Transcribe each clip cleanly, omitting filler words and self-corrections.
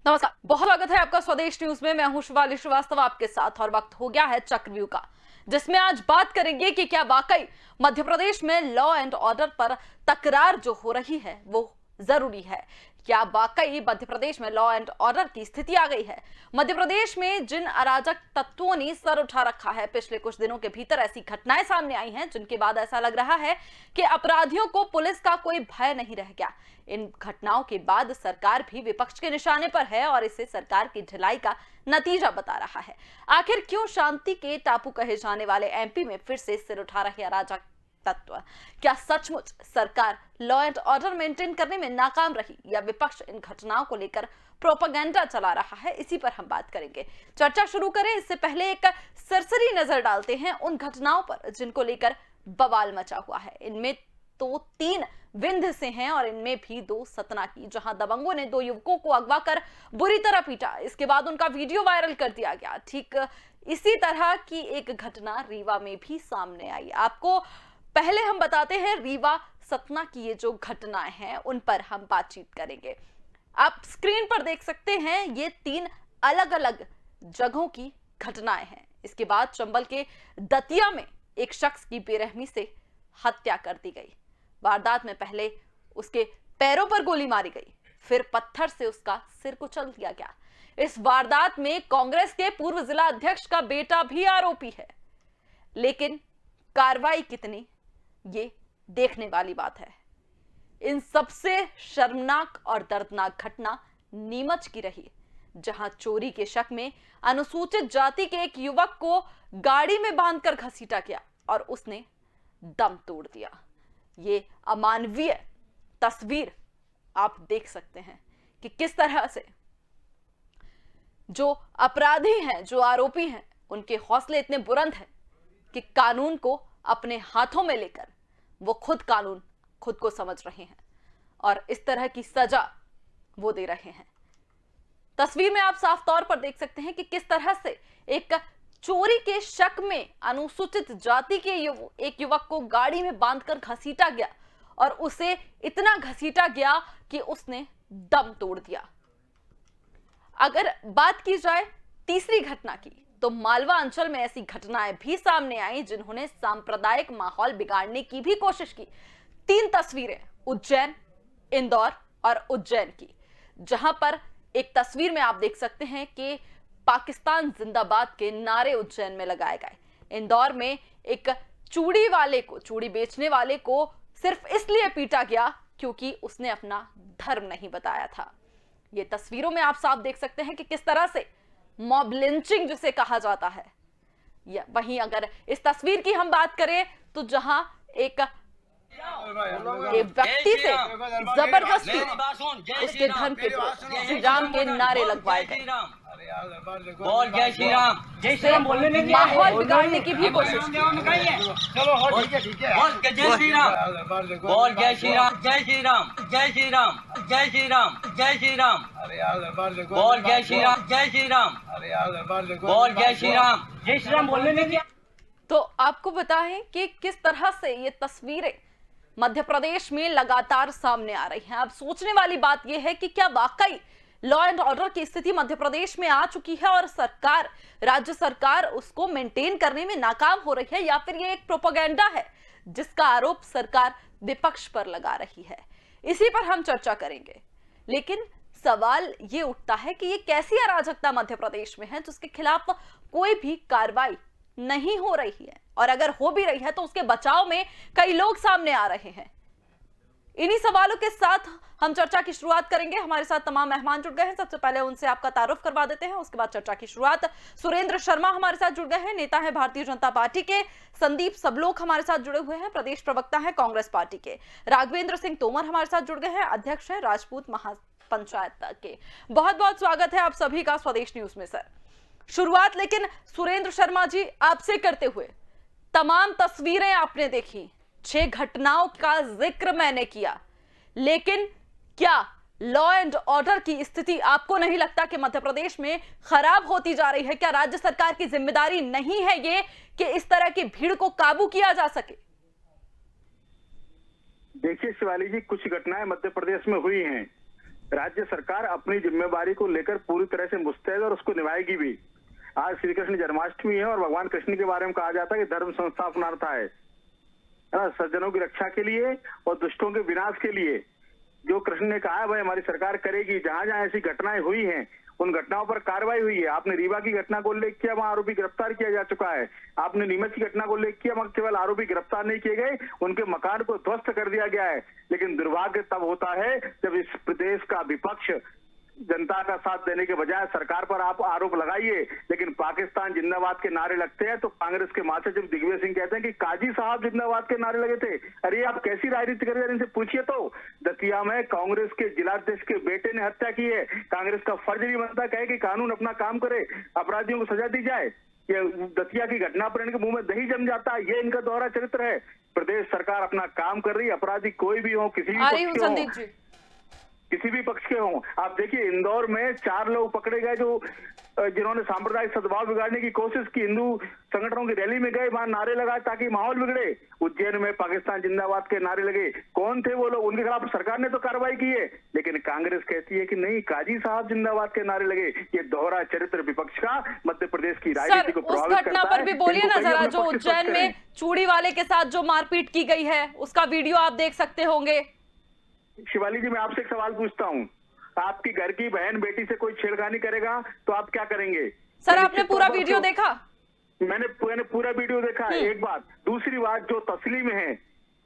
नमस्कार, बहुत स्वागत है आपका स्वदेश न्यूज में। मैं हूं शिवाली श्रीवास्तव आपके साथ और वक्त हो गया है चक्रव्यूह का, जिसमें आज बात करेंगे कि क्या वाकई मध्य प्रदेश में लॉ एंड ऑर्डर पर तकरार जो हो रही है वो जरूरी है। क्या वाकई मध्य प्रदेश में लॉ एंड ऑर्डर की स्थिति आ गई है। मध्य प्रदेश में जिन अराजक तत्वों ने सर उठा रखा है, पिछले कुछ दिनों के भीतर ऐसी घटनाएं सामने आई हैं जिनके बाद ऐसा लग रहा है कि अपराधियों को पुलिस का कोई भय नहीं रह गया। इन घटनाओं के बाद सरकार भी विपक्ष के निशाने पर है और इसे सरकार की ढिलाई का नतीजा बता रहा है। आखिर क्यों शांति के टापू कहे जाने वाले एमपी में फिर से सिर उठा रहे अराजक तत्व? क्या सचमुच सरकार लॉ एंड ऑर्डर मेंटेन करने में नाकाम रही या विपक्ष इन घटनाओं को लेकर प्रोपेगेंडा चला रहा है? इसी पर हम बात करेंगे। चर्चा शुरू करें इससे पहले एक सरसरी नजर डालते हैं उन घटनाओं पर जिनको लेकर बवाल मचा हुआ है। इनमें तो 3 विंध्य से हैं और इनमें भी 2 सतना की, जहां दबंगों ने 2 युवकों को अगवा कर बुरी तरह पीटा। इसके बाद उनका वीडियो वायरल कर दिया गया। ठीक इसी तरह की एक घटना रीवा में भी सामने आई। आपको पहले हम बताते हैं रीवा सतना की ये जो घटनाएं हैं उन पर हम बातचीत करेंगे। आप स्क्रीन पर देख सकते हैं ये 3 अलग अलग जगहों की घटनाएं हैं। इसके बाद चंबल के दतिया में एक शख्स की बेरहमी से हत्या कर दी गई। वारदात में पहले उसके पैरों पर गोली मारी गई, फिर पत्थर से उसका सिर कुचल दिया गया। इस वारदात में कांग्रेस के पूर्व जिला अध्यक्ष का बेटा भी आरोपी है। लेकिन कार्रवाई कितनी, ये देखने वाली बात है। इन सबसे शर्मनाक और दर्दनाक घटना नीमच की रही, जहां चोरी के शक में अनुसूचित जाति के एक युवक को गाड़ी में बांधकर घसीटा गया और उसने दम तोड़ दिया। ये अमानवीय तस्वीर आप देख सकते हैं कि किस तरह से जो अपराधी हैं, जो आरोपी हैं, उनके हौसले इतने बुलंद हैं कि कानून को अपने हाथों में लेकर वो खुद कानून खुद को समझ रहे हैं और इस तरह की सजा वो दे रहे हैं। तस्वीर में आप साफ तौर पर देख सकते हैं कि किस तरह से एक चोरी के शक में अनुसूचित जाति के एक युवक को गाड़ी में बांधकर घसीटा गया और उसे इतना घसीटा गया कि उसने दम तोड़ दिया। अगर बात की जाए तीसरी घटना की, तो मालवा अंचल में ऐसी घटनाएं भी सामने आई जिन्होंने सांप्रदायिक माहौल बिगाड़ने की भी कोशिश की। 3 तस्वीरें उज्जैन, इंदौर और उज्जैन की, जहां पर एक तस्वीर में आप देख सकते हैं कि पाकिस्तान जिंदाबाद के नारे उज्जैन में लगाए गए। इंदौर में एक चूड़ी बेचने वाले को सिर्फ इसलिए पीटा गया क्योंकि उसने अपना धर्म नहीं बताया था। ये तस्वीरों में आप साफ देख सकते हैं कि किस तरह से मॉब लिंचिंग जिसे कहा जाता है। या वहीं अगर इस तस्वीर की हम बात करें तो जहां एक व्यक्ति से जबरदस्ती उसके धर्म के श्री राम के नारे लगवाए गए। बोल जय श्री राम, जय श्री राम बोलने में माहौल बिगाड़ने की भी कोशिश की। बोल जय श्री राम, बोल जय श्री राम, जय श्री राम, जय श्री राम, जय श्री राम, जय श्री राम, बोल जय श्री राम, जय श्री राम, बोल जय श्री राम, जय श्री राम बोलने में क्या। तो आपको बताएं कि किस तरह से ये तस्वीरें मध्य प्रदेश में लगातार सामने आ रही हैं। अब सोचने वाली बात यह है कि क्या वाकई लॉ एंड ऑर्डर की स्थिति मध्य प्रदेश में आ चुकी है और सरकार, राज्य सरकार उसको मेंटेन करने में नाकाम हो रही है, या फिर ये एक प्रोपेगेंडा है जिसका आरोप सरकार विपक्ष पर लगा रही है? इसी पर हम चर्चा करेंगे। लेकिन सवाल ये उठता है कि ये कैसी अराजकता मध्य प्रदेश में है जिसके खिलाफ कोई भी कार्रवाई नहीं हो रही है, और अगर हो भी रही है तो उसके बचाव में कई लोग सामने आ रहे हैं। इन्हीं सवालों के साथ हम चर्चा की शुरुआत करेंगे। हमारे साथ तमाम मेहमान जुड़ गए हैं। सबसे पहले उनसे आपका तारुफ करवा देते हैं, उसके बाद चर्चा की शुरुआत। सुरेंद्र शर्मा हमारे साथ जुड़ गए हैं, नेता है भारतीय जनता पार्टी के। संदीप सबलोक हमारे साथ जुड़े हुए हैं, प्रदेश प्रवक्ता है कांग्रेस पार्टी के। राघवेंद्र सिंह तोमर हमारे साथ जुड़ गए हैं, अध्यक्ष है राजपूत महापंचायत के। बहुत बहुत स्वागत है आप सभी का स्वदेश न्यूज में। सर, शुरुआत लेकिन सुरेंद्र शर्मा जी आपसे करते हुए, तमाम तस्वीरें आपने देखी, 6 घटनाओं का जिक्र मैंने किया, लेकिन क्या लॉ एंड ऑर्डर की स्थिति आपको नहीं लगता कि मध्य प्रदेश में खराब होती जा रही है? क्या राज्य सरकार की जिम्मेदारी नहीं है ये कि इस तरह की भीड़ को काबू किया जा सके? देखिए शिवाली जी, कुछ घटनाएं मध्य प्रदेश में हुई हैं राज्य सरकार अपनी जिम्मेदारी को लेकर पूरी तरह से मुस्तैद और उसको निभाएगी भी। आज श्री कृष्ण जन्माष्टमी है और भगवान कृष्ण के बारे में कहा जाता है कि धर्म संस्थापनार्थ है ना, सज्जनों की रक्षा के लिए और दुष्टों के विनाश के लिए। जो कृष्ण ने कहा है भाई हमारी सरकार करेगी। जहां जहां ऐसी घटनाएं हुई हैं उन घटनाओं पर कार्रवाई हुई है। आपने रीवा की घटना को उल्लेख किया, वहां आरोपी गिरफ्तार किया जा चुका है। आपने नीमच की घटना को उल्लेख किया, वहां केवल आरोपी गिरफ्तार नहीं किए गए, उनके मकान को ध्वस्त कर दिया गया है। लेकिन दुर्भाग्य तब होता है जब इस प्रदेश का विपक्ष जनता का साथ देने के बजाय सरकार पर आप आरोप लगाइए, लेकिन पाकिस्तान जिंदाबाद के नारे लगते हैं तो कांग्रेस के महासचिव दिग्विजय सिंह कहते हैं कि काजी साहब जिंदाबाद के नारे लगे थे। अरे आप कैसी राजनीति कर रहे हैं, इनसे पूछिए। तो दतिया में कांग्रेस के जिलाध्यक्ष के बेटे ने हत्या की है। कांग्रेस का फर्ज नहीं बनता कहे कि कानून अपना काम करे, अपराधियों को सजा दी जाए। ये दतिया की घटना पर इनके मुंह में दही जम जाता है। ये इनका दोहरा चरित्र है। प्रदेश सरकार अपना काम कर रही है, अपराधी कोई भी हो, किसी भी पक्ष के हों। आप देखिए इंदौर में 4 लोग पकड़े गए जो जिन्होंने सांप्रदायिक सद्भाव बिगाड़ने की कोशिश की। हिंदू संगठनों की रैली में गए, वहां नारे लगाए ताकि माहौल बिगड़े। उज्जैन में पाकिस्तान जिंदाबाद के नारे लगे। कौन थे वो लोग? उनके खिलाफ सरकार ने तो कार्रवाई की है, लेकिन कांग्रेस कहती है कि नहीं काजी साहब जिंदाबाद के नारे लगे। ये दोहरा चरित्र विपक्ष का मध्य प्रदेश की राजनीति को प्रभावित करता है। उस घटना पर भी बोलिए ना जरा, जो उज्जैन में चूड़ी वाले के साथ जो मारपीट की गई है उसका वीडियो आप देख सकते होंगे। शिवाली जी, मैं आपसे एक सवाल पूछता हूँ, आपकी घर की बहन बेटी से कोई छेड़खानी करेगा तो आप क्या करेंगे? सर आपने पूरा वीडियो देखा? मैंने पूरा वीडियो देखा। एक बात। दूसरी बात, जो तस्लीम है,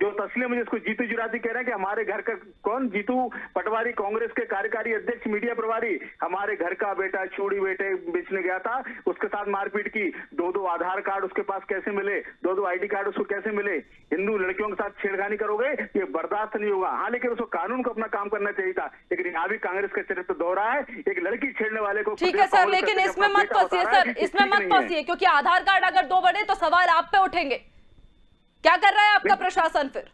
जो तस्लीम जिसको जीतू जुराती कह रहे हैं कि हमारे घर का कौन, जीतू पटवारी कांग्रेस के कार्यकारी अध्यक्ष मीडिया प्रभारी, हमारे घर का बेटा चूड़ी बेटे बेचने गया था, उसके साथ मारपीट की। 2-2 आधार कार्ड उसके पास कैसे मिले? 2-2 आईडी कार्ड उसको कैसे मिले? हिंदू लड़कियों के साथ छेड़खानी करोगे, ये बर्दाश्त नहीं होगा। हाँ, लेकिन उसको कानून को अपना काम करना चाहिए था। लेकिन यहाँ भी कांग्रेस का चरित्र दोहरा है। एक लड़की छेड़ने वाले को ठीक है सर, लेकिन इसमें मत फंसिए सर, इसमें मत फंसिए, क्योंकि आधार कार्ड अगर 2 बने तो सवाल आप पे उठेंगे। क्या कर रहा है आपका प्रशासन फिर?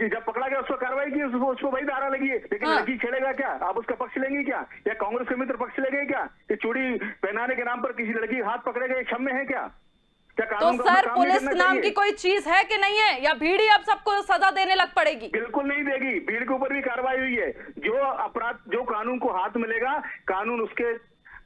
जब पकड़ा गया उसको कार्रवाई की, उसको वही धारा लगी है। लेकिन लड़की छेड़ेगा क्या? आप उसका पक्ष लेंगे क्या? या कांग्रेस के मित्र पक्ष लेंगे क्या? कि चूड़ी पहनाने के नाम पर किसी लड़की हाथ पकड़े गए क्षम्य है क्या? तो सर पुलिस नाम की कोई चीज है कि नहीं है, या भीड़ ही अब सबको सजा देने लग पड़ेगी? बिल्कुल नहीं देगी। भीड़ के ऊपर भी कार्रवाई हुई है। जो अपराध, जो कानून को हाथ मिलेगा, कानून उसके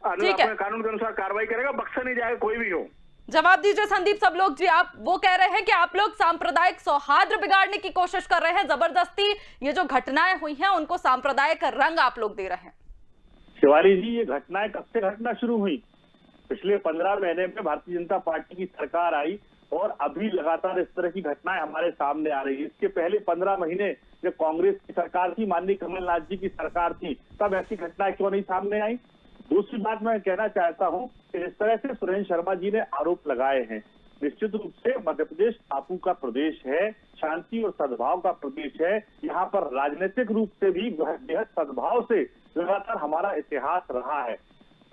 कानून के अनुसार कार्रवाई करेगा, बख्शा नहीं जाएगा कोई भी हो। जवाब दीजिए संदीप सबलोग जी। आप वो कह रहे हैं कि आप लोग सांप्रदायिक सौहार्द बिगाड़ने की कोशिश कर रहे हैं, जबरदस्ती ये जो घटनाएं हुई हैं उनको सांप्रदायिक रंग आप लोग दे रहे हैं। शिवाली जी, ये घटनाएं कब से घटना शुरू हुई? पिछले 15 महीने में भारतीय जनता पार्टी की सरकार आई और अभी लगातार इस तरह की घटनाएं हमारे सामने आ रही है। इसके पहले 15 महीने जब कांग्रेस की सरकार थी, माननीय कमलनाथ जी की सरकार थी, तब ऐसी घटनाएं क्यों नहीं सामने आई? दूसरी बात मैं कहना चाहता हूं कि जिस तरह से सुरेंद्र शर्मा जी ने आरोप लगाए हैं, निश्चित रूप से मध्य प्रदेश टापू का प्रदेश है, शांति और सद्भाव का प्रदेश है। यहाँ पर राजनीतिक रूप से भी बेहद सद्भाव से लगातार हमारा इतिहास रहा है।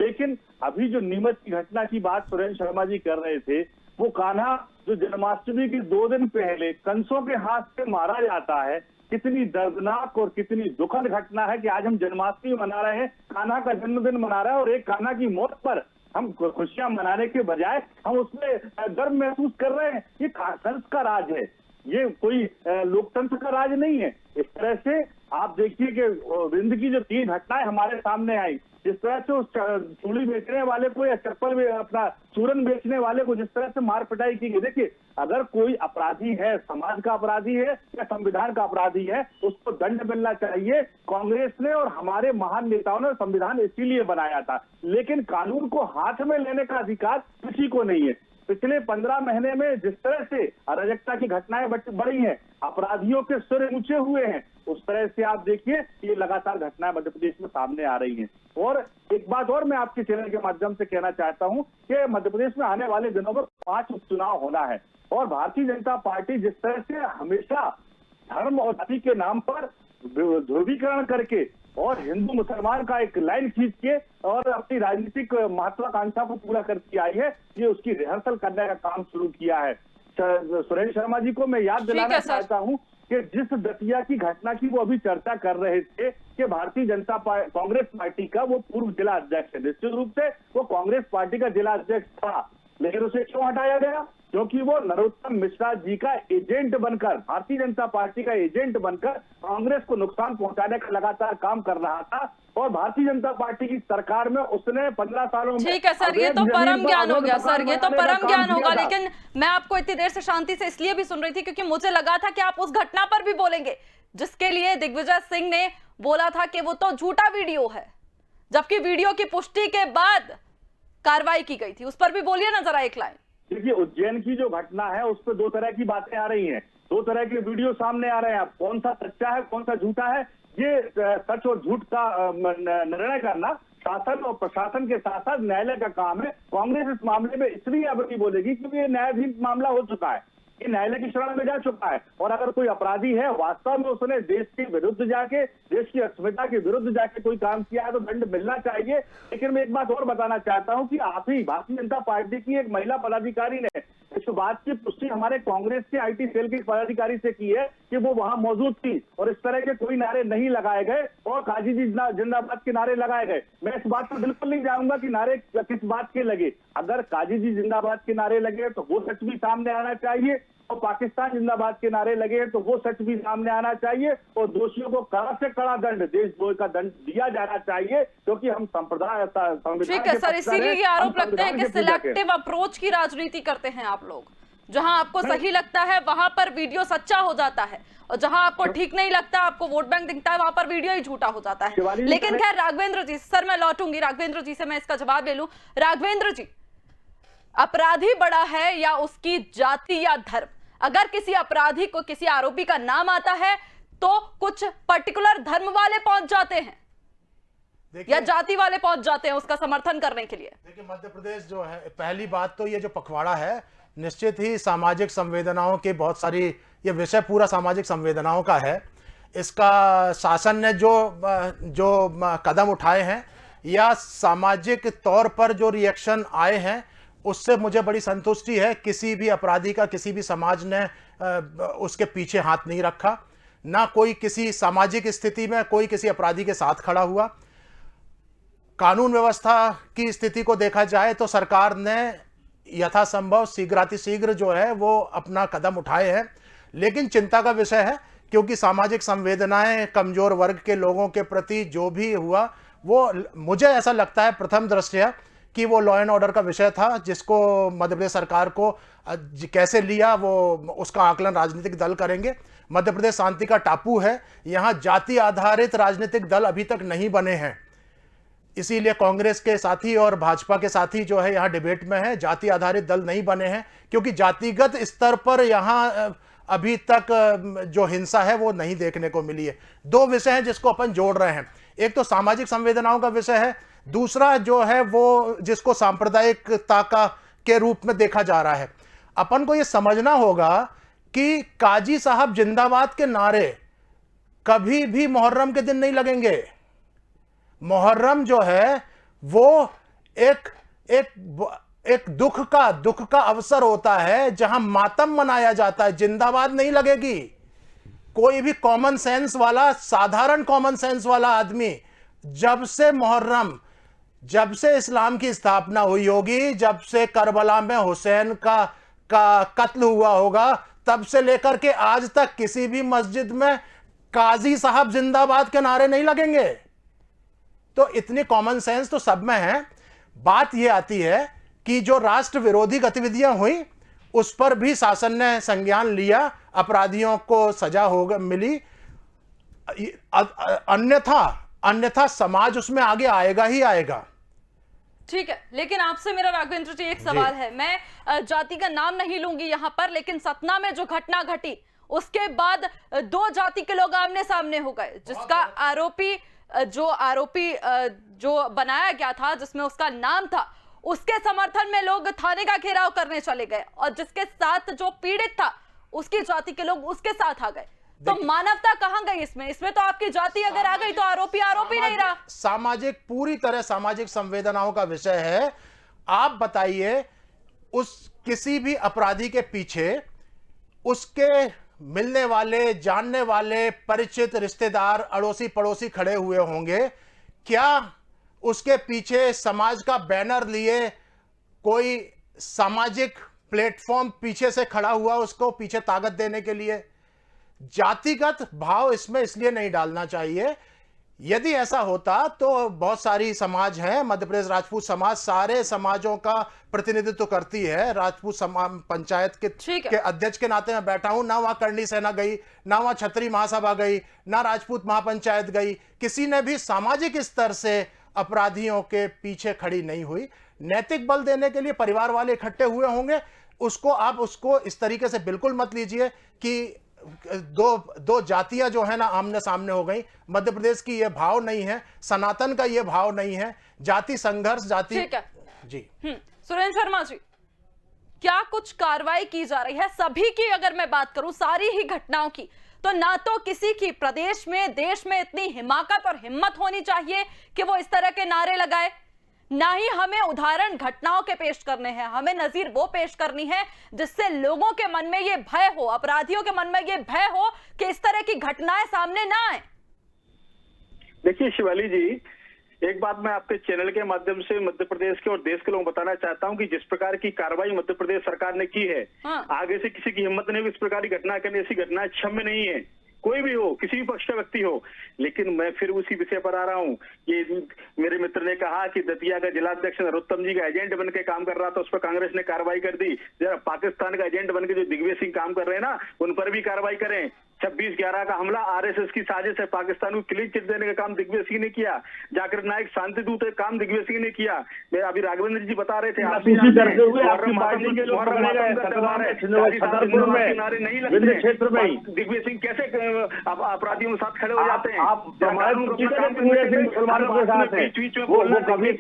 लेकिन अभी जो नीमच की घटना की बात सुरेंद्र शर्मा जी कर रहे थे, वो कान्हा जो जन्माष्टमी के 2 दिन पहले कंसों के हाथ से मारा जाता है, कितनी दर्दनाक और कितनी दुखद घटना है कि आज हम जन्माष्टमी मना रहे हैं, कान्हा का जन्मदिन मना रहे हैं, और एक कान्हा की मौत पर हम खुशियां मनाने के बजाय हम उसमें गर्व महसूस कर रहे हैं। ये कंस का राज है, ये कोई लोकतंत्र का राज नहीं है। इस तरह से आप देखिए कि विंध्य की जो 3 घटनाएं हमारे सामने आई, जिस तरह से उस चूड़ी बेचने वाले को या चप्पल में अपना चूरन बेचने वाले को जिस तरह से मार पिटाई की गई। देखिए, अगर कोई अपराधी है, समाज का अपराधी है या संविधान का अपराधी है, उसको दंड मिलना चाहिए। कांग्रेस ने और हमारे महान नेताओं ने संविधान इसीलिए बनाया था, लेकिन कानून को हाथ में लेने का अधिकार किसी को नहीं है। पिछले 15 महीने में जिस तरह से अराजकता की घटनाएं बढ़ी हैं, अपराधियों के सिर ऊंचे हुए हैं, उस तरह से आप देखिए ये लगातार घटनाएं मध्य प्रदेश में सामने आ रही हैं। और एक बात और मैं आपके चैनल के माध्यम से कहना चाहता हूं कि मध्य प्रदेश में आने वाले दिनों में 5 उपचुनाव होना है, और भारतीय जनता पार्टी जिस तरह से हमेशा धर्म और जाति के नाम पर ध्रुवीकरण करके और हिंदू मुसलमान का एक लाइन खींच के और अपनी राजनीतिक महत्वाकांक्षा को पूरा करती आई है, ये उसकी रिहर्सल करने का काम शुरू किया है। सुरेंद्र शर्मा जी को मैं याद दिलाना चाहता हूं कि जिस दतिया की घटना की वो अभी चर्चा कर रहे थे कि भारतीय जनता कांग्रेस पार्टी का वो पूर्व जिला अध्यक्ष है, निश्चित रूप से वो कांग्रेस पार्टी का जिला अध्यक्ष था, लेकिन उसे क्यों हटाया गया? क्योंकि वो नरोत्तम मिश्रा जी का एजेंट बनकर, भारतीय जनता पार्टी का एजेंट बनकर कांग्रेस को नुकसान पहुंचाने का लगातार काम कर रहा था। और भारतीय जनता पार्टी की सरकार में उसने 15 सालों में, ठीक है सर, ये तो परम ज्ञान हो गया सर, ये तो परम ज्ञान होगा। लेकिन मैं आपको इतनी देर से शांति से इसलिए भी सुन रही थी क्योंकि मुझे लगा था कि आप उस घटना पर भी बोलेंगे जिसके लिए दिग्विजय सिंह ने बोला था कि वो तो झूठा वीडियो है, जबकि वीडियो की पुष्टि के बाद कार्रवाई की गई थी। उस पर भी बोलिए ना जरा एक लाइन। देखिए, उज्जैन की जो घटना है उस पर दो तरह की बातें आ रही हैं, दो तरह के वीडियो सामने आ रहे हैं। अब कौन सा सच्चा है कौन सा झूठा है, ये सच और झूठ का निर्णय करना शासन और प्रशासन के साथ साथ न्यायालय का काम है। कांग्रेस इस मामले में इसलिए अब नहीं बोलेगी क्योंकि ये न्यायाधीन मामला हो चुका है, ये न्यायालय की शरण में जा चुका है। और अगर कोई अपराधी है वास्तव में उसने देश के विरुद्ध जाके, देश की अस्मिता के विरुद्ध जाके कोई काम किया है तो दंड मिलना चाहिए। लेकिन मैं एक बात और बताना चाहता हूं कि आप ही भारतीय जनता पार्टी की एक महिला पदाधिकारी ने इस बात की पुष्टि हमारे कांग्रेस के आईटी सेल के पदाधिकारी से की है कि वो वहां मौजूद थी और इस तरह के कोई नारे नहीं लगाए गए और काजी जी जिंदाबाद के नारे लगाए गए। मैं इस बात पर बिल्कुल नहीं जाऊंगा कि नारे किस बात के लगे। अगर काजी जी जिंदाबाद के नारे लगे तो वो सच भी सामने आना चाहिए और पाकिस्तान जिंदाबाद के नारे लगे तो वो सच भी सामने आना चाहिए और दोषियों को कड़ा से कड़ा दंड, देशद्रोह का दंड दिया जाना चाहिए क्योंकि हम संप्रदाय ठीक है सर, इसीलिए ये आरोप लगते हैं कि सिलेक्टिव अप्रोच की राजनीति करते हैं आप लोग। जहां आपको सही लगता है वहां पर वीडियो सच्चा हो जाता है और जहां आपको ठीक नहीं लगता, आपको वोट बैंक दिखता है, वहां पर वीडियो ही झूठा हो जाता है। लेकिन खैर राघवेंद्र जी, सर मैं लौटूंगी राघवेंद्र जी से, मैं इसका जवाब ले लूं। राघवेंद्र जी, अपराधी बड़ा है या उसकी जाति या धर्म? अगर किसी अपराधी को, किसी आरोपी का नाम आता है तो कुछ पर्टिकुलर धर्म वाले पहुंच जाते हैं या जाति वाले पहुंच जाते हैं उसका समर्थन करने के लिए। देखिए, मध्य प्रदेश जो है, पहली बात तो ये जो पखवाड़ा है निश्चित ही सामाजिक संवेदनाओं के बहुत सारी, ये विषय पूरा सामाजिक संवेदनाओं का है। इसका शासन ने जो कदम उठाए हैं या सामाजिक तौर पर जो रिएक्शन आए हैं उससे मुझे बड़ी संतुष्टि है। किसी भी अपराधी का किसी भी समाज ने उसके पीछे हाथ नहीं रखा, ना कोई किसी सामाजिक स्थिति में कोई किसी अपराधी के साथ खड़ा हुआ। कानून व्यवस्था की स्थिति को देखा जाए तो सरकार ने यथासंभव शीघ्रातिशीघ्र जो है वो अपना कदम उठाए हैं, लेकिन चिंता का विषय है क्योंकि सामाजिक संवेदनाएं कमजोर वर्ग के लोगों के प्रति जो भी हुआ वो मुझे ऐसा लगता है प्रथम दृष्टया कि वो लॉ एंड ऑर्डर का विषय था, जिसको मध्य प्रदेश सरकार को कैसे लिया वो उसका आकलन राजनीतिक दल करेंगे। मध्य प्रदेश शांति का टापू है, यहाँ जाति आधारित राजनीतिक दल अभी तक नहीं बने हैं, इसीलिए कांग्रेस के साथी और भाजपा के साथी जो है यहाँ डिबेट में है। जाति आधारित दल नहीं बने हैं क्योंकि जातिगत स्तर पर यहाँ अभी तक जो हिंसा है वो नहीं देखने को मिली है। दो विषय हैं जिसको अपन जोड़ रहे हैं, एक तो सामाजिक संवेदनाओं का विषय है, दूसरा जो है वो जिसको सांप्रदायिकता का के रूप में देखा जा रहा है। अपन को ये समझना होगा कि काजी साहब जिंदाबाद के नारे कभी भी मुहर्रम के दिन नहीं लगेंगे। मुहर्रम जो है वो एक दुख का अवसर होता है जहां मातम मनाया जाता है, जिंदाबाद नहीं लगेगी। कोई भी कॉमन सेंस वाला, साधारण कॉमन सेंस वाला आदमी जब से इस्लाम की स्थापना हुई होगी, जब से करबला में हुसैन का कत्ल हुआ होगा, तब से लेकर के आज तक किसी भी मस्जिद में काजी साहब जिंदाबाद के नारे नहीं लगेंगे। तो इतनी कॉमन सेंस तो सब में है। बात यह आती है कि जो राष्ट्र विरोधी गतिविधियां हुई उस पर भी शासन ने संज्ञान लिया, अपराधियों को सजा मिली। अन्यथा समाज उसमें आगे आएगा ही आएगा। ठीक है, लेकिन आपसे मेरा राघवेंद्र जी एक सवाल है। मैं जाति का नाम नहीं लूंगी यहां पर, लेकिन सतना में जो घटना घटी उसके बाद दो जाति के लोग आमने सामने हो गए, जिसका आरोपी जो बनाया गया था, जिसमें उसका नाम था, उसके समर्थन में लोग थाने का घेराव करने चले गए और जिसके साथ जो पीड़ित था उसकी जाति के लोग उसके साथ आ गए। तो मानवता कहां गई इसमें तो आपकी जाति अगर आ गई तो आरोपी नहीं रहा। पूरी तरह सामाजिक संवेदनाओं का विषय है। आप बताइए, उस किसी भी अपराधी के पीछे उसके मिलने वाले, जानने वाले, परिचित, रिश्तेदार, अड़ोसी पड़ोसी खड़े हुए होंगे, क्या उसके पीछे समाज का बैनर लिए कोई सामाजिक प्लेटफॉर्म पीछे से खड़ा हुआ उसको पीछे ताकत देने के लिए। जातिगत भाव इसमें इसलिए नहीं डालना चाहिए। यदि ऐसा होता तो बहुत सारी समाज हैं, मध्य प्रदेश राजपूत समाज सारे समाजों का प्रतिनिधित्व करती है। राजपूत पंचायत के अध्यक्ष के नाते मैं बैठा हूं, ना वहां करणी सेना गई, ना वहां छत्री महासभा गई, ना राजपूत महापंचायत गई, किसी ने भी सामाजिक स्तर से अपराधियों के पीछे खड़ी नहीं हुई। नैतिक बल देने के लिए परिवार वाले इकट्ठे हुए होंगे, उसको इस तरीके से बिल्कुल मत लीजिए कि दो जातियां जो है ना आमने सामने हो गई। मध्य प्रदेश की यह भाव नहीं है, सनातन का यह भाव नहीं है। जाति संघर्ष जाति जी। सुरेंद्र शर्मा जी, क्या कुछ कार्रवाई की जा रही है? सभी की अगर मैं बात करूं, सारी ही घटनाओं की, तो ना तो किसी की प्रदेश में देश में इतनी हिमाकत और हिम्मत होनी चाहिए कि वो इस तरह के नारे लगाए, ना ही हमें उदाहरण घटनाओं के पेश करने हैं। हमें नजीर वो पेश करनी है जिससे लोगों के मन में ये भय हो, अपराधियों के मन में ये भय हो कि इस तरह की घटनाएं सामने ना आए। देखिए शिवाली जी, एक बात मैं आपके चैनल के माध्यम से मध्य प्रदेश के और देश के लोगों को बताना चाहता हूं कि जिस प्रकार की कार्रवाई मध्य प्रदेश सरकार ने की है, आगे से किसी की हिम्मत नहीं इस प्रकार की घटना करने। ऐसी घटना क्षम्य नहीं है, कोई भी हो, किसी भी पक्ष का व्यक्ति हो। लेकिन मैं फिर उसी विषय पर आ रहा हूं। ये मेरे मित्र ने कहा कि दतिया का जिलाध्यक्ष नरोत्तम जी का एजेंट बन के काम कर रहा था, उस पर कांग्रेस ने कार्रवाई कर दी। जरा पाकिस्तान का एजेंट बन के जो दिग्विजय सिंह काम कर रहे हैं ना, उन पर भी कार्रवाई करें। 26/11 का हमला आरएसएस की साजिश है, पाकिस्तान को क्लीन चिट देने का काम दिग्विजय सिंह ने किया। जाकिर नाइक शांति दूत काम दिग्विजय सिंह ने किया। मैं अभी राघवेंद्र जी बता रहे थे, नहीं लगते क्षेत्र में दिग्विजय सिंह कैसे अपराधियों के साथ खड़े हो जाते हैं। आप मुसलमानों के साथ हैं, वो कभी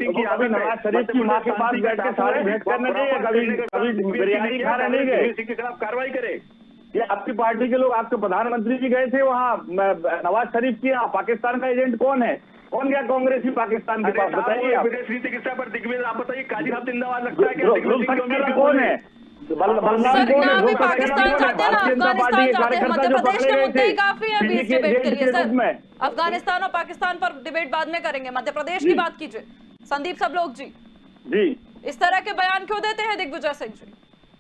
नवाज शरीफ की मां के पास बैठ के सारे भेंट करने नहीं गए, कभी बिरयानी खाने नहीं गए। सिंह के खिलाफ कार्रवाई करे। ये आपकी पार्टी के लोग, आपके प्रधानमंत्री जी गए थे वहाँ नवाज शरीफ की। पाकिस्तान का एजेंट कौन है? कौन गया कांग्रेस ही पाकिस्तान के पास? बताइए आप। विदेश नीति किस पर दिग्विजय, आप बताइए। काजी साहब जिंदाबाद लगता है कौन है? पाकिस्तान जाते हैं ना, अफगानिस्तान जाते हैं। मध्य प्रदेश के मुद्दे काफी है बीच डिबेट के लिए सर। अफगानिस्तान और पाकिस्तान पर डिबेट बाद में करेंगे, मध्य प्रदेश की बात कीजिए। संदीप सबलोग जी, इस तरह के बयान क्यों देते हैं दिग्विजय सिंह जी?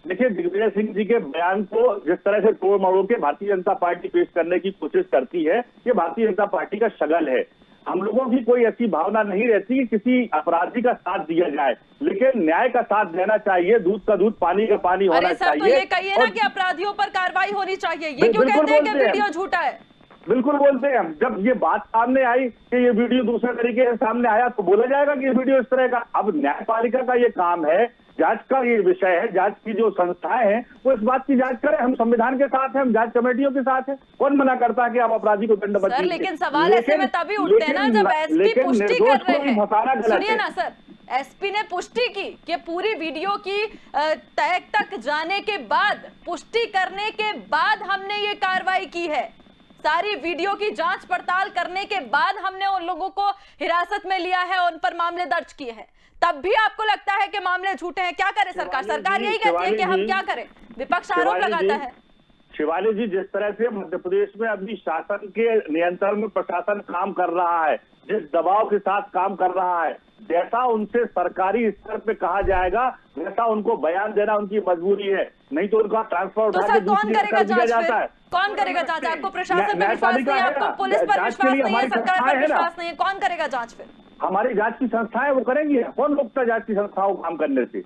देखिए, दिग्विजय सिंह जी के बयान को जिस तरह से तोड़ मरोड़ के भारतीय जनता पार्टी पेश करने की कोशिश करती है, ये भारतीय जनता पार्टी का शगल है। हम लोगों की कोई ऐसी भावना नहीं रहती कि किसी अपराधी का साथ दिया जाए, लेकिन न्याय का साथ देना चाहिए। दूध का दूध, पानी का पानी होना चाहिए। तो ये कहिए ना कि अपराधियों पर कार्रवाई होनी चाहिए, ये क्यों कहते हैं कि वीडियो झूठा है? बिल्कुल बोलते हैं हम। जब ये बात सामने आई कि ये वीडियो दूसरे तरीके से सामने आया, तो बोला जाएगा कि ये वीडियो इस तरह का। अब न्यायपालिका का ये काम है, जांच का ये विषय है, जांच की जो संस्थाएं हैं वो इस बात की जांच करें। हम संविधान के साथ हैं, हम जांच कमेटियों के साथ हैं। कौन मना करता है कि आप अपराधी को दंड बख्शिए? लेकिन सवाल ऐसे में तभी उठते हैं ना जब एसपी पुष्टि कर रहे हैं। सुनिए ना सर, एसपी ने पुष्टि की कि पूरी वीडियो की तय तक जाने के बाद, पुष्टि करने के बाद हमने ये कार्रवाई की है। सारी वीडियो की जांच पड़ताल करने के बाद हमने उन लोगों को हिरासत में लिया है, उन पर मामले दर्ज किए हैं। तब भी आपको लगता है कि मामले झूठे हैं? क्या करे सरकार? सरकार यही कहती है कि हम क्या करें, विपक्ष आरोप लगाता है। शिवाली जी, जिस तरह से मध्य प्रदेश में अभी शासन के नियंत्रण में प्रशासन काम कर रहा है, जिस दबाव के साथ काम कर रहा है, जैसा उनसे सरकारी स्तर पे कहा जाएगा वैसा उनको बयान देना उनकी मजबूरी है। नहीं तो उनका ट्रांसफर उठा के कौन करेगा जांच? कौन करेगा जांच? आपको प्रशासन पर विश्वास नहीं है, आपको पुलिस पर विश्वास नहीं है, सरकार पर विश्वास नहीं है, कौन करेगा जांच? फिर हमारी जांच की संस्थाएं वो करेंगी। कौन रोकता जांच की संस्थाओं को काम करने से?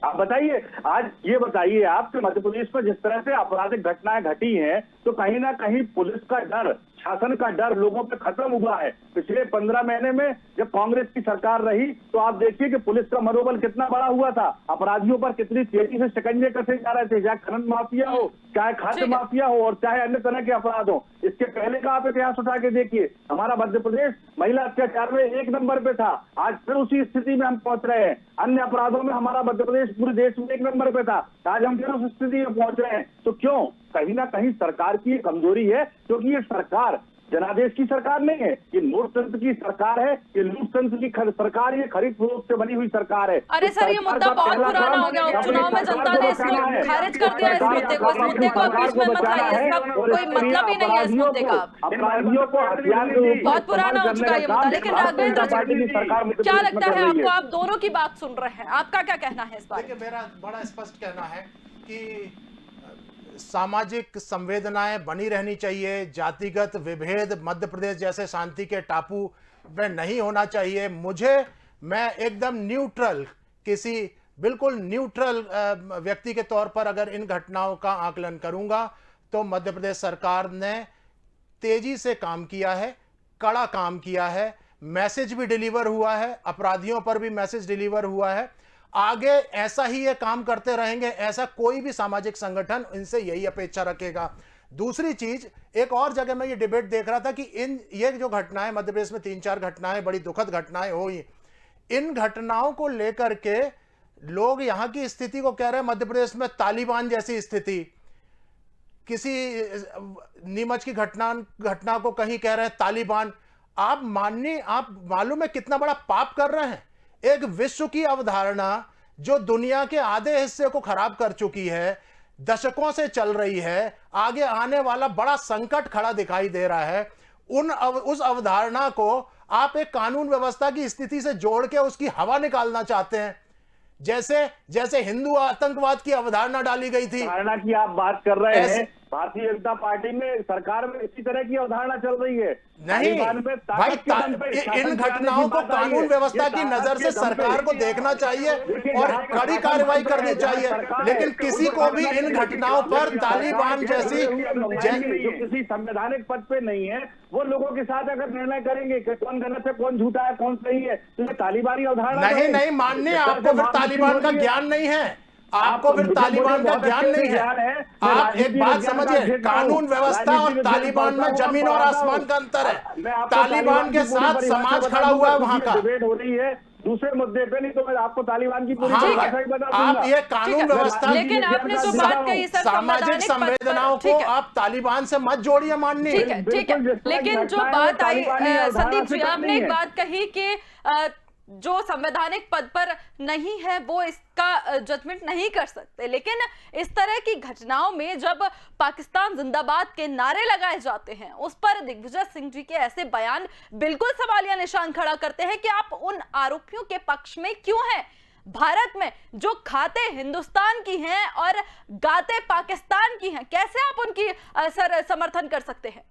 आप बताइए। आज ये बताइए आप कि मध्य प्रदेश में जिस तरह से आपराधिक घटनाएं घटी हैं, तो कहीं ना कहीं पुलिस का डर, शासन का डर लोगों पे खत्म हुआ है। पिछले 15 महीने में जब कांग्रेस की सरकार रही, तो आप देखिए कि पुलिस का मनोबल कितना बड़ा हुआ था। अपराधियों पर कितनी तेजी से शिकंजे कसे जा रहे थे, चाहे खनन माफिया हो, चाहे खाद्य माफिया हो, और चाहे अन्य तरह के अपराध हो। इसके पहले का आप इतिहास उठा के देखिए, हमारा मध्य प्रदेश महिला अत्याचार में 1 नंबर पे था। आज फिर उसी स्थिति में हम पहुंच रहे हैं। अन्य अपराधों में हमारा मध्य प्रदेश पूरे देश में 1 नंबर पे था, आज हम फिर उस स्थिति में पहुंच रहे हैं। तो क्यों? कहीं ना कहीं सरकार की कमजोरी है, क्योंकि ये सरकार जनादेश की सरकार नहीं है, ये नोट तंत्र की सरकार है, ये लूट तंत्र की सरकार, ये खरीद फरोख्त से बनी हुई सरकार है। अरे सर, ये मुद्दा बहुत पुराना हो गया। उपचुनाव में जनता ने इसको खारिज कर दिया, इस मुद्दे को। इस मुद्दे को बीच में मत लाइए, इसका कोई मतलब ही नहीं है इस मुद्दे का। अपराधियों को हथियार के ऊपर बहुत पुराना हो चुका है ये मुद्दा। लेकिन राघवेंद्र जी, क्या लगता है आपको? आप दोनों की बात सुन रहे हैं, आपका क्या कहना है इस बारे में? देखिए, मेरा बड़ा स्पष्ट कहना है कि सामाजिक संवेदनाएं बनी रहनी चाहिए। जातिगत विभेद मध्य प्रदेश जैसे शांति के टापू में नहीं होना चाहिए। मैं एकदम न्यूट्रल, किसी बिल्कुल न्यूट्रल व्यक्ति के तौर पर अगर इन घटनाओं का आकलन करूंगा तो मध्य प्रदेश सरकार ने तेजी से काम किया है, कड़ा काम किया है, मैसेज भी डिलीवर हुआ है, अपराधियों पर भी मैसेज डिलीवर हुआ है। आगे ऐसा ही ये काम करते रहेंगे, ऐसा कोई भी सामाजिक संगठन इनसे यही अपेक्षा रखेगा। दूसरी चीज, एक और जगह मैं ये डिबेट देख रहा था कि ये जो घटनाएं मध्य प्रदेश में 3-4 घटनाएं बड़ी दुखद घटनाएं हुई, इन घटनाओं को लेकर के लोग यहां की स्थिति को कह रहे हैं मध्य प्रदेश में तालिबान जैसी स्थिति। किसी नीमच की घटना को कहीं कह रहे हैं तालिबान। आप मालूम है कितना बड़ा पाप कर रहे हैं? एक विश्व की अवधारणा जो दुनिया के आधे हिस्से को खराब कर चुकी है, दशकों से चल रही है, आगे आने वाला बड़ा संकट खड़ा दिखाई दे रहा है, उस अवधारणा को आप एक कानून व्यवस्था की स्थिति से जोड़ के उसकी हवा निकालना चाहते हैं। जैसे हिंदू आतंकवाद की अवधारणा डाली गई थी। अवधारणा की आप बात कर रहे हैं, भारतीय जनता पार्टी में सरकार में इसी तरह की अवधारणा चल रही है। नहीं भाई, इन घटनाओं को कानून व्यवस्था की नजर से सरकार को देखना चाहिए और कड़ी कार्रवाई करनी चाहिए। लेकिन किसी को भी इन घटनाओं पर तालिबान जैसी जो किसी संवैधानिक पद पे नहीं है, वो लोगों के साथ अगर निर्णय करेंगे कि कौन गलत है, कौन झूठा है, कौन सही है, तो ये तालिबानी अवधारणा नहीं मानने। आपको फिर तालिबान का ज्ञान नहीं है, आपको फिर तालिबान का ज्ञान नहीं है। आप एक बात समझिए, कानून व्यवस्था और तालिबान में जमीन और आसमान का अंतर है। तालिबान के साथ समाज खड़ा हुआ है वहां का। डिबेट हो रही है दूसरे मुद्दे पे, नहीं तो मैं आपको तालिबान की पूरी भाषा ही बता दूंगा। आप ये कानून व्यवस्था, लेकिन आपने जो बात कही सर, सामाजिक संवेदनाओं को आप तालिबान से मत जोड़िए माननी। ठीक है। लेकिन जो बात आई संदीप जी, आपने एक बात कही कि जो संवैधानिक पद पर नहीं है वो इसका जजमेंट नहीं कर सकते। लेकिन इस तरह की घटनाओं में जब पाकिस्तान जिंदाबाद के नारे लगाए जाते हैं, उस पर दिग्विजय सिंह जी के ऐसे बयान बिल्कुल सवालिया निशान खड़ा करते हैं कि आप उन आरोपियों के पक्ष में क्यों हैं। भारत में जो खाते हिंदुस्तान की हैं और गाते पाकिस्तान की हैं, कैसे आप उनकी समर्थन कर सकते हैं?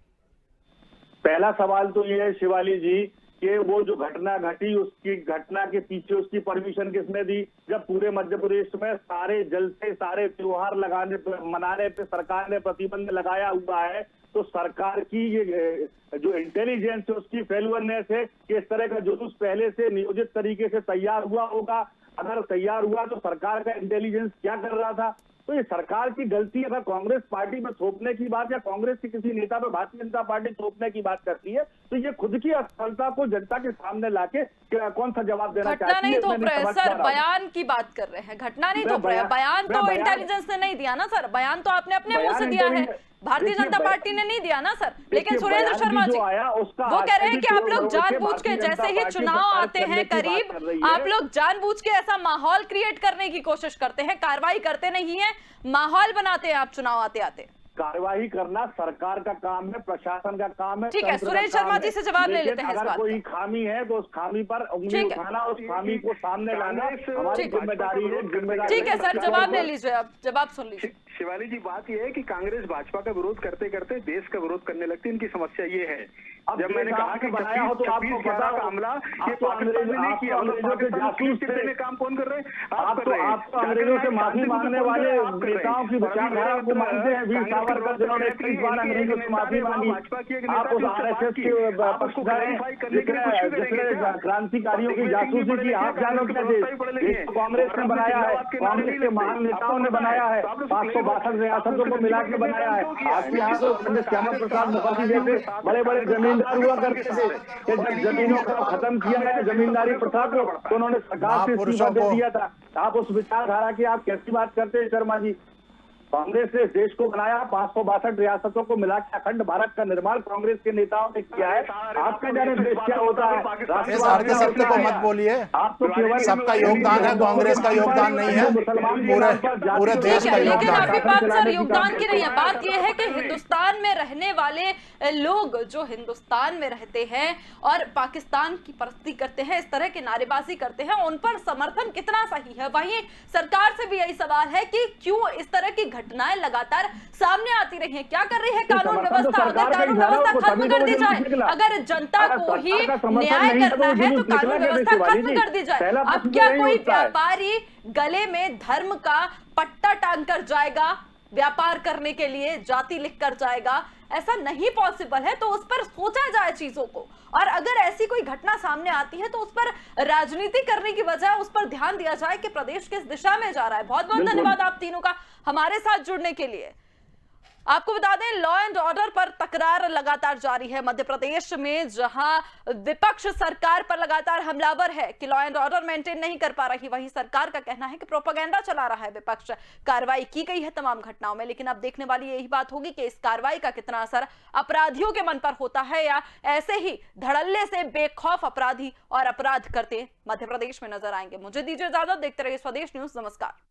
पहला सवाल तो ये है शिवाली जी कि वो जो घटना घटी, उसकी घटना के पीछे उसकी परमिशन किसने दी? जब पूरे मध्य प्रदेश में सारे जलसे, सारे त्योहार मनाने पे सरकार ने प्रतिबंध लगाया हुआ है, तो सरकार की ये जो इंटेलिजेंस है उसकी फेलुअरनेस है कि इस तरह का जुलूस पहले से नियोजित तरीके से तैयार हुआ होगा। अगर तैयार हुआ तो सरकार का इंटेलिजेंस क्या कर रहा था? तो ये सरकार की गलती अगर कांग्रेस पार्टी में थोपने की बात या कांग्रेस के किसी नेता पे भारतीय जनता पार्टी थोपने की बात करती है, तो ये खुद की असफलता को जनता के सामने लाके कौन सा जवाब देना चाहती है? घटना नहीं थोप रहे सर, बयान की बात कर रहे हैं। घटना नहीं थोप रहे, बयान तो इंटेलिजेंस ने नहीं दिया ना सर, बयान तो आपने अपने मुंह से दिया है, भारतीय जनता पार्टी ने नहीं दिया ना सर। लेकिन सुरेंद्र शर्मा जी वो कह रहे हैं कि आप लोग जानबूझ के, जैसे ही चुनाव आते हैं करीब, आप लोग जानबूझ के ऐसा माहौल क्रिएट करने की कोशिश करते हैं, कार्रवाई करते नहीं है, माहौल बनाते हैं आप चुनाव आते आते। कार्रवाई करना सरकार का काम है, प्रशासन का काम है। ठीक है, सुरेश शर्मा जी से जवाब ले लेते हैं। अगर कोई खामी है तो उस खामी पर उंगली उठाना, उस खामी को सामने लाना हमारी जिम्मेदारी है। ठीक है सर, जवाब ले लीजिए, आप जवाब सुन लीजिए। शिवाली जी, बात यह है कि कांग्रेस भाजपा का विरोध करते करते देश का विरोध करने लगती है। इनकी समस्या ये है, जब मैंने कहा कि बनाया हो तो आपको पता का हमला ये पाकिस्तान ने नहीं किया, पाकिस्तान काम कौन कर रहे हैं? आप अंग्रेजों से माफी मांगने वाले नेताओं की विचारधारा को मानते हैं। वीर सावरकर जिन्होंने 21 बार अंग्रेजों से माफी मांगी, आप उस आरएसएस के पक्षधर हैं जिसने क्रांतिकारियों की जासूसी की। आप जानो क्या देश कांग्रेस ने बनाया है, कांग्रेस के महान नेताओं ने बनाया है, 562 रियासतों को मिला के बनाया है। आपके यहाँ तो पंडित श्यामा प्रसाद मुखर्जी जैसे बड़े बड़े जमींदार हुआ करते थे कि जब जमीनों को खत्म किया गया, जमींदारी प्रथा को, तो उन्होंने सरकार से इस्तीफा दे दिया था। आप उस विचारधारा की आप कैसी बात करते हैं शर्मा जी? कांग्रेस ने इस देश को बनाया, 562 रियासतों को मिला के अखंड भारत का निर्माण कांग्रेस के नेताओं ने किया है। आपका जाने देश क्या होता है? इस अर्ध सत्य को मत बोलिए। आप तो केवल सबका योगदान है, कांग्रेस का योगदान नहीं है, पूरे देश का लेकिन योगदान अभी है। बात सर योगदान की नहीं है, बात यह है कि हिंदुस्तान में रहने वाले लोग जो हिंदुस्तान में रहते हैं और पाकिस्तान की परस्ती करते हैं, इस तरह की नारेबाजी करते हैं, उन पर समर्थन कितना सही है। वहीं सरकार से भी यही सवाल है कि क्यों इस तरह की घटनाएं लगातार सामने आती रही हैं? क्या कर रही है कानून व्यवस्था? अगर कानून व्यवस्था खत्म कर दी जाए, अगर जनता को ही न्याय करना है तो कानून व्यवस्था खत्म कर दी जाए। अब क्या कोई व्यापारी गले में धर्म का पट्टा टांग कर जाएगा व्यापार करने के लिए, जाति लिख कर जाएगा? ऐसा नहीं पॉसिबल है। तो उस पर सोचा जाए चीजों को, और अगर ऐसी कोई घटना सामने आती है तो उस पर राजनीति करने की बजाय उस पर ध्यान दिया जाए कि प्रदेश किस दिशा में जा रहा है। बहुत बहुत धन्यवाद आप तीनों का हमारे साथ जुड़ने के लिए। आपको बता दें, लॉ एंड ऑर्डर पर तकरार लगातार जारी है मध्य प्रदेश में, जहां विपक्ष सरकार पर लगातार हमलावर है कि लॉ एंड ऑर्डर मेंटेन नहीं कर पा रही। वहीं सरकार का कहना है कि प्रोपेगेंडा चला रहा है विपक्ष। कार्रवाई की गई है तमाम घटनाओं में, लेकिन अब देखने वाली यही बात होगी कि इस कार्रवाई का कितना असर अपराधियों के मन पर होता है, या ऐसे ही धड़ल्ले से बेखौफ अपराधी और अपराध करते मध्य प्रदेश में नजर आएंगे। मुझे दीजिए इजाजत, देखते रहिए स्वदेश न्यूज। नमस्कार।